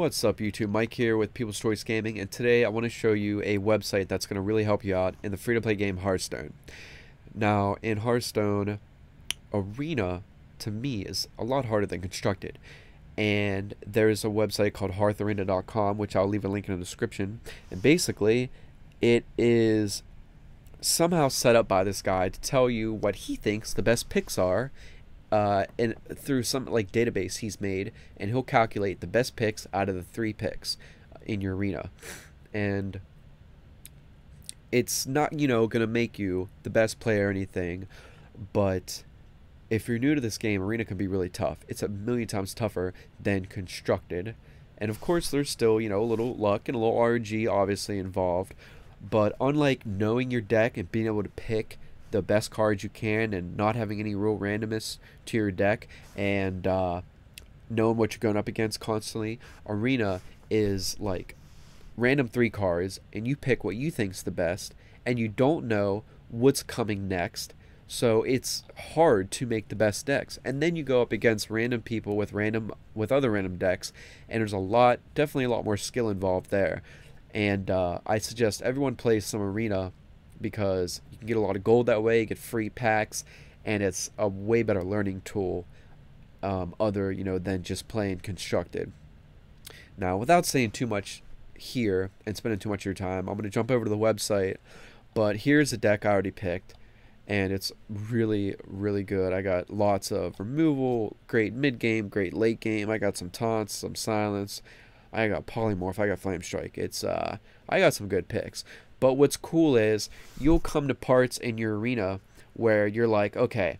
What's up YouTube, Mike here with People's Choice Gaming, and today I want to show you a website that's going to really help you out in the free-to-play game Hearthstone. Now, in Hearthstone, Arena, to me, is a lot harder than Constructed. And there's a website called heartharena.com, which I'll leave a link in the description. And basically, it is somehow set up by this guy to tell you what he thinks the best picks are, and through some like database he's made, and he'll calculate the best picks out of the 3 picks in your arena. And it's not, gonna make you the best player or anything, but if you're new to this game, arena can be really tough. It's a million times tougher than Constructed, and of course there's still, a little luck and a little RNG obviously involved. But unlike knowing your deck and being able to pick the best cards you can and not having any real randomness to your deck, and knowing what you're going up against constantly, Arena is like random 3 cards and you pick what you think's the best, and you don't know what's coming next, so it's hard to make the best decks. And then you go up against random people with other random decks, and there's definitely a lot more skill involved there. And I suggest everyone plays some Arena, because you can get a lot of gold that way, you get free packs, and it's a way better learning tool than just playing Constructed. Now, without saying too much here and spending too much of your time, I'm going to jump over to the website. But here's a deck I already picked, and it's really, really good. I got lots of removal, great mid-game, great late-game. I got some taunts, some silence. I got polymorph, I got flame strike. I got some good picks. But what's cool is you'll come to parts in your arena where you're like, okay,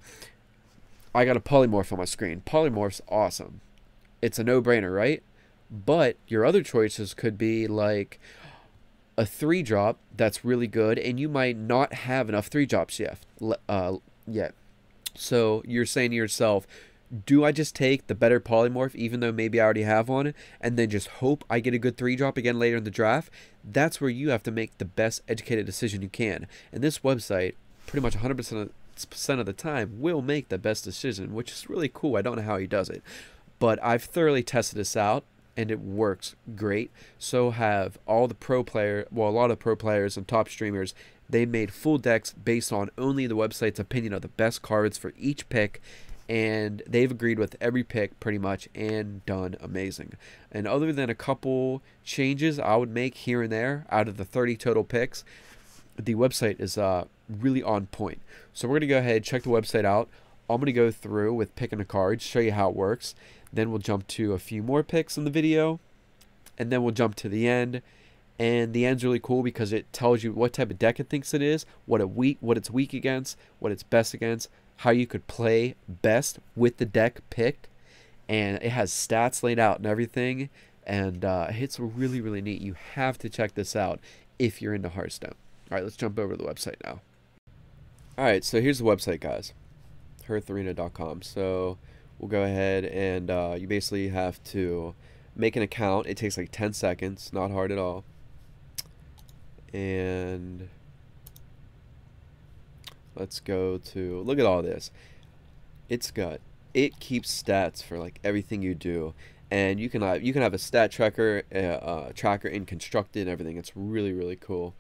I got a polymorph on my screen. Polymorph's awesome. It's a no-brainer, right? But your other choices could be like a 3-drop that's really good, and you might not have enough 3-drops yet. So you're saying to yourself, do I just take the better polymorph, even though maybe I already have one, and then just hope I get a good 3-drop again later in the draft? That's where you have to make the best educated decision you can. And this website, pretty much 100% of the time, will make the best decision, which is really cool. I don't know how he does it, but I've thoroughly tested this out, and it works great. So have all the a lot of pro players and top streamers. They made full decks based on only the website's opinion of the best cards for each pick, and they've agreed with every pick pretty much and done amazing. And other than a couple changes I would make here and there out of the 30 total picks, the website is really on point. So we're going to go ahead and check the website out. I'm going to go through with picking a card, show you how it works. Then we'll jump to a few more picks in the video, and then we'll jump to the end. And the end's really cool because it tells you what type of deck it thinks it is, what it's weak against, what it's best against, how you could play best with the deck picked, and it has stats laid out and everything, and it's really, really neat. You have to check this out if you're into Hearthstone. Alright, let's jump over to the website now. Alright, so here's the website, guys. Heartharena.com. So we'll go ahead and you basically have to make an account. It takes like 10 seconds, not hard at all. And let's go to, look at all this. It keeps stats for like everything you do, and you can have a stat tracker in Constructed and everything. It's really, really cool.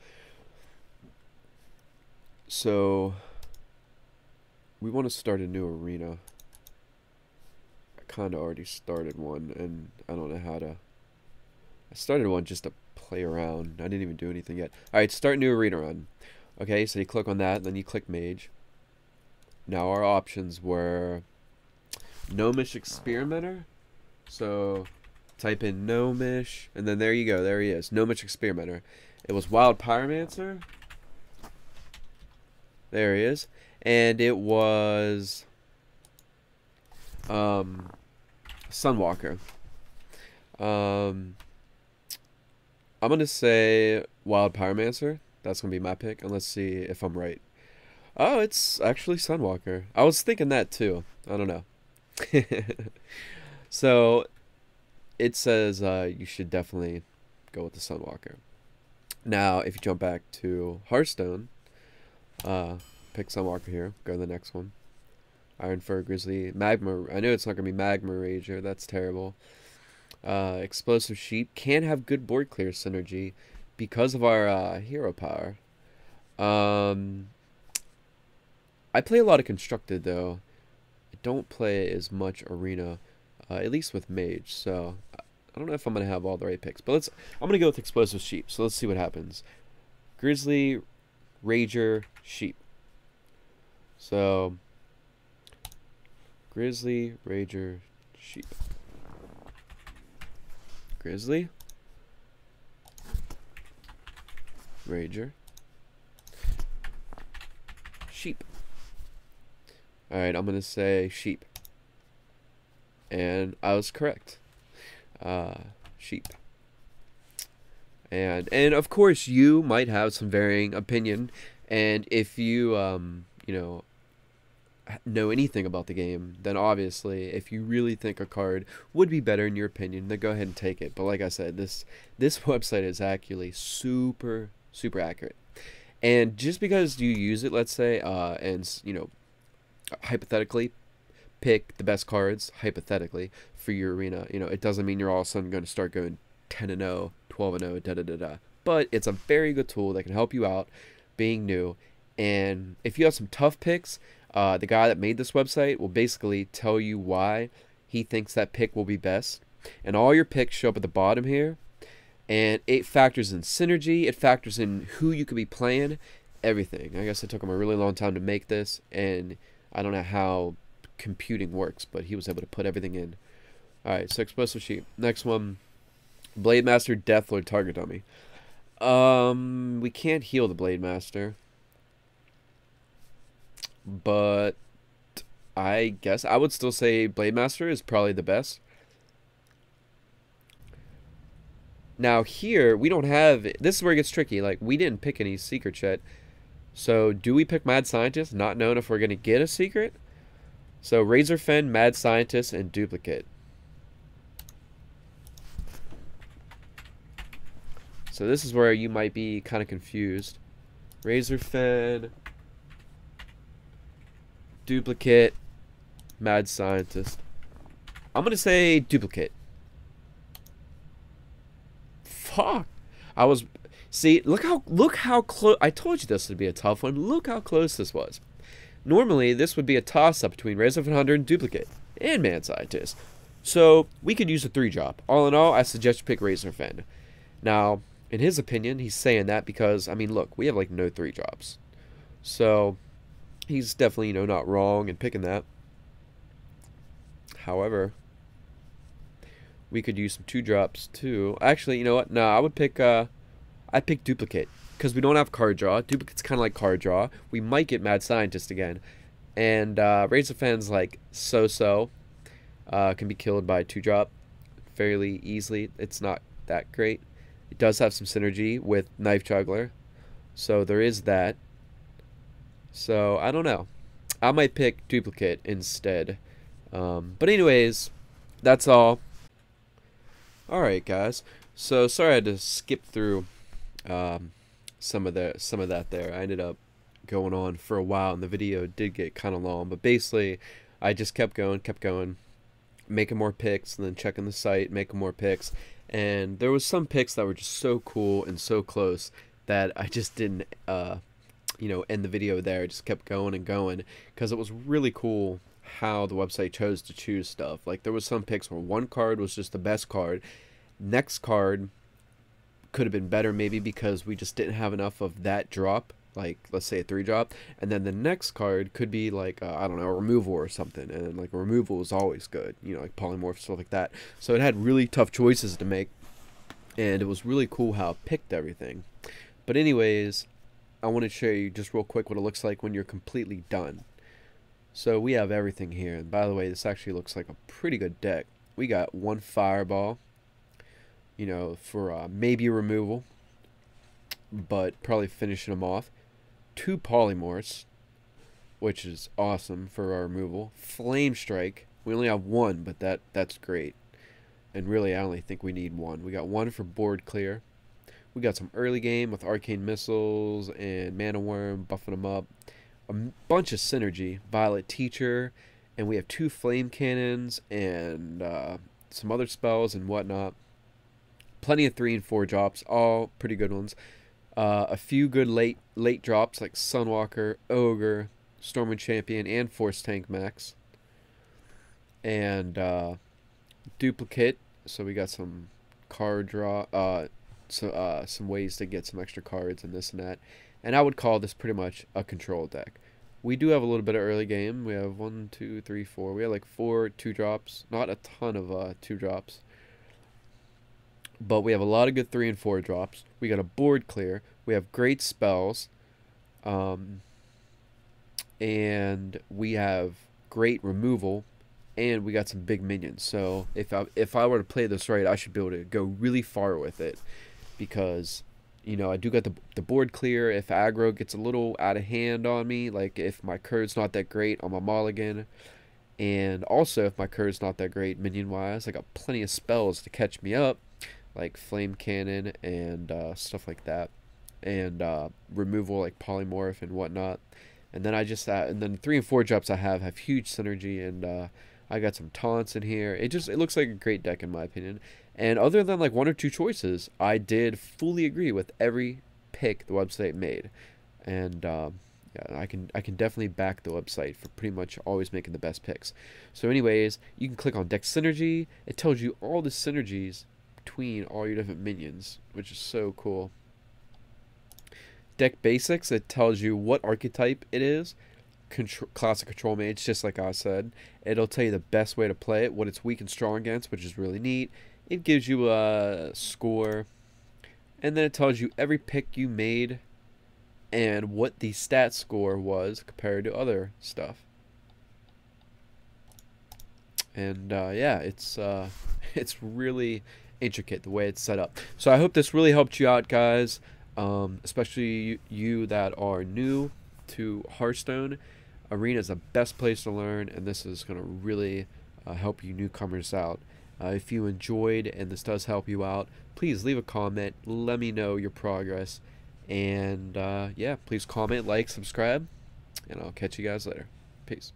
So we want to start a new arena. I kind of already started one, and I don't know how to. I started one just to play around. I didn't even do anything yet. Alright, start new arena run. Okay, so you click on that, then you click Mage. Now our options were Gnomish Experimenter. So type in Gnomish, and then there you go, there he is, Gnomish Experimenter. It was Wild Pyromancer. There he is. And it was Sunwalker. I'm gonna say Wild Pyromancer. That's going to be my pick, and let's see if I'm right. Oh, it's actually Sunwalker. I was thinking that too. I don't know. So it says you should definitely go with the Sunwalker. Now, if you jump back to Hearthstone, pick Sunwalker here. Go to the next one. Iron Fur Grizzly. Magma. I know it's not going to be Magma Rager. That's terrible. Explosive Sheep can have good board clear synergy because of our hero power. Um, I play a lot of Constructed, though. I don't play as much Arena, at least with Mage, so I don't know if I'm going to have all the right picks. But I'm going to go with Explosive Sheep, so let's see what happens. Grizzly, Rager, Sheep. So, Grizzly, Rager, Sheep. Grizzly, Rager, Sheep. Alright, I'm going to say Sheep. And I was correct. Sheep. And of course, you might have some varying opinion. And if you, you know anything about the game, then obviously, if you really think a card would be better in your opinion, then go ahead and take it. But like I said, this website is actually super accurate. And just because you use it, let's say, and hypothetically pick the best cards hypothetically for your arena, it doesn't mean you're all of a sudden going to start going 10-0, 12-0, da da da da. But it's a very good tool that can help you out being new. And if you have some tough picks, the guy that made this website will basically tell you why he thinks that pick will be best. And all your picks show up at the bottom here. And it factors in synergy. It factors in who you could be playing. Everything. I guess it took him a really long time to make this. And I don't know how computing works, but he was able to put everything in. Alright, so Explosive Sheep. Next one. Blade Master, Deathlord, Target Dummy. We can't heal the Blade Master. But I guess I would still say Blade Master is probably the best. Now here, we don't have... This is where it gets tricky. Like, we didn't pick any secret yet. So, do we pick Mad Scientist, not knowing if we're going to get a secret? So, Razor Fen, Mad Scientist, and Duplicate. So, this is where you might be kind of confused. Razor Fen... Duplicate, Mad Scientist. I'm gonna say Duplicate. Fuck. See, look how close. I told you this would be a tough one. Look how close this was. Normally, this would be a toss-up between Razor Fen Hunter and Duplicate and Mad Scientist. So we could use a 3-drop. All in all, I suggest you pick Razor Fen. Now, in his opinion, he's saying that because, I mean, look, we have like no 3-drops. So he's definitely, not wrong in picking that. However, we could use some 2-drops too. Actually, you know what? No, I would pick, I'd pick Duplicate. Because we don't have card draw. Duplicate's kind of like card draw. We might get Mad Scientist again. And Razor Fen's like so-so. Can be killed by 2-drop fairly easily. It's not that great. It does have some synergy with Knife Juggler. So there is that. So, I don't know. I might pick Duplicate instead. But anyways, that's all. Alright, guys. So, sorry I had to skip through some of that there. I ended up going on for a while, and the video did get kind of long. But basically, I just kept going, making more picks, and then checking the site, making more picks. And there was some picks that were just so cool and so close that I just didn't... end the video there. I just kept going and going because it was really cool how the website chose to choose stuff. Like, there was some picks where one card was just the best card. Next card could have been better maybe because we just didn't have enough of that drop, like let's say a 3-drop, and then the next card could be like I don't know, a removal or something, and like a removal is always good, like polymorph, stuff like that. So it had really tough choices to make, and it was really cool how it picked everything. But anyways, I want to show you just real quick what it looks like when you're completely done. So we have everything here, and by the way, this actually looks like a pretty good deck. We got 1 Fireball, for maybe removal, but probably finishing them off. 2 Polymorphs, which is awesome for our removal. Flame Strike, we only have 1, but that's great. And really, I only think we need 1. We got 1 for board clear. We got some early game with Arcane Missiles and Mana Worm, buffing them up. A bunch of synergy. Violet Teacher. And we have 2 Flame Cannons and some other spells and whatnot. Plenty of 3 and 4 drops, all pretty good ones. A few good late drops like Sunwalker, Ogre, Stormwind Champion, and Force Tank Max. And duplicate. So we got some card draw. Some ways to get some extra cards and this and that. And I would call this pretty much a control deck. We do have a little bit of early game. We have 1, 2, 3, 4. We have like 4 2-drops. Not a ton of 2-drops. But we have a lot of good 3 and 4 drops. We got a board clear. We have great spells. And we have great removal. And we got some big minions. So if I were to play this right, I should be able to go really far with it. Because, you know, I do got the board clear. If aggro gets a little out of hand on me, like if my curd's not that great on my mulligan. And also if my curd's not that great minion-wise, I got plenty of spells to catch me up. Like Flame Cannon and stuff like that. And removal like Polymorph and whatnot. And then and then 3 and 4 drops I have huge synergy, and I got some taunts in here. It looks like a great deck in my opinion. And other than like 1 or 2 choices, I did fully agree with every pick the website made. And yeah, I can definitely back the website for pretty much always making the best picks. So anyways, you can click on deck synergy. It tells you all the synergies between all your different minions, which is so cool. Deck basics, it tells you what archetype it is. Classic control mage, just like I said. It'll tell you the best way to play it, what it's weak and strong against, which is really neat. It gives you a score, and then it tells you every pick you made and what the stat score was compared to other stuff. And yeah, it's really intricate the way it's set up. So I hope this really helped you out, guys, especially you that are new to Hearthstone. Arena is the best place to learn, and this is going to really help you newcomers out. If you enjoyed and this does help you out, please leave a comment, let me know your progress, and yeah, please comment, like, subscribe, and I'll catch you guys later. Peace.